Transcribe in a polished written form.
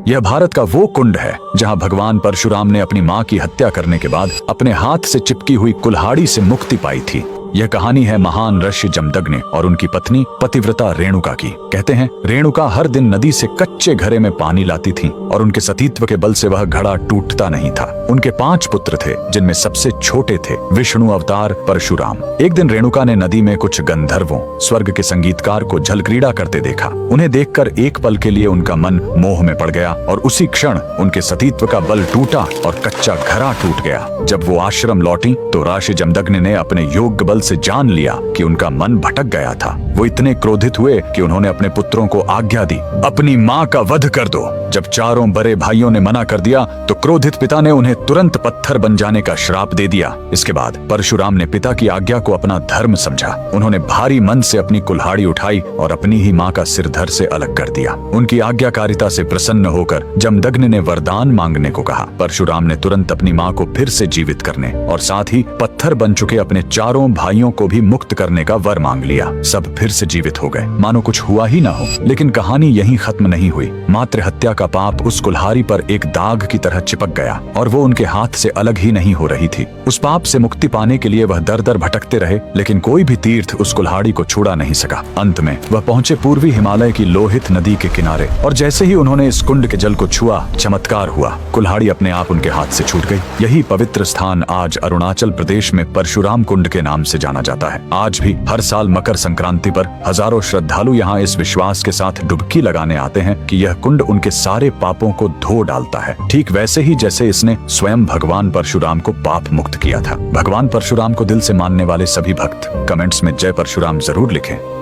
यह भारत का वो कुंड है जहां भगवान परशुराम ने अपनी मां की हत्या करने के बाद अपने हाथ से चिपकी हुई कुल्हाड़ी से मुक्ति पाई थी। यह कहानी है महान ऋषि जमदग्नि और उनकी पत्नी पतिव्रता रेणुका की। कहते हैं रेणुका हर दिन नदी से कच्चे घड़े में पानी लाती थी और उनके सतीत्व के बल से वह घड़ा टूटता नहीं था। उनके 5 पुत्र थे जिनमें सबसे छोटे थे विष्णु अवतार परशुराम। एक दिन रेणुका ने नदी में कुछ गंधर्वों स्वर्ग के संगीतकार को जलक्रीड़ा करते देखा। उन्हें देखकर एक पल के लिए उनका मन मोह में पड़ गया और उसी क्षण उनके सतीत्व का बल टूटा और कच्चा घड़ा टूट गया। जब वो आश्रम लौटी तो ऋषि जमदग्नि ने अपने योग बल से जान लिया कि उनका मन भटक गया था। वो इतने क्रोधित हुए कि उन्होंने अपने पुत्रों को आज्ञा दी, अपनी मां का वध कर दो। जब चारों बड़े भाइयों ने मना कर दिया तो क्रोधित पिता ने उन्हें तुरंत पत्थर बन जाने का श्राप दे दिया। इसके बाद परशुराम ने पिता की आज्ञा को अपना धर्म समझा। उन्होंने भारी मन से अपनी कुल्हाड़ी उठाई और अपनी ही मां का सिर धड़ से अलग कर दिया। उनकी आज्ञाकारिता से प्रसन्न होकर जमदग्नि ने वरदान मांगने को कहा। परशुराम ने तुरंत अपनी मां को फिर से जीवित करने और साथ ही पत्थर बन चुके अपने चारों भाइयों को भी मुक्त करने का वर मांग लिया। सब फिर से जीवित हो गए, मानो कुछ हुआ ही ना हो। लेकिन कहानी यहीं खत्म नहीं हुई। मातृ हत्या का पाप उस कुल्हाड़ी पर एक दाग की तरह चिपक गया और वो उनके हाथ से अलग ही नहीं हो रही थी। उस पाप से मुक्ति पाने के लिए वह दर दर भटकते रहे, लेकिन कोई भी तीर्थ उस कुल्हाड़ी को छुड़ा नहीं सका। अंत में वह पहुंचे पूर्वी हिमालय की लोहित नदी के किनारे और जैसे ही उन्होंने इस कुंड के जल को छुआ, चमत्कार हुआ। कुल्हाड़ी अपने आप उनके हाथ से छूट गई। यही पवित्र स्थान आज अरुणाचल प्रदेश में परशुराम कुंड के नाम से जाना जाता है। आज भी हर साल मकर संक्रांति पर हजारों श्रद्धालु यहाँ इस विश्वास के साथ डुबकी लगाने आते हैं कि यह कुंड उनके सारे पापों को धो डालता है, ठीक वैसे ही जैसे इसने स्वयं भगवान परशुराम को पाप मुक्त किया था। भगवान परशुराम को दिल से मानने वाले सभी भक्त कमेंट्स में जय परशुराम जरूर लिखें।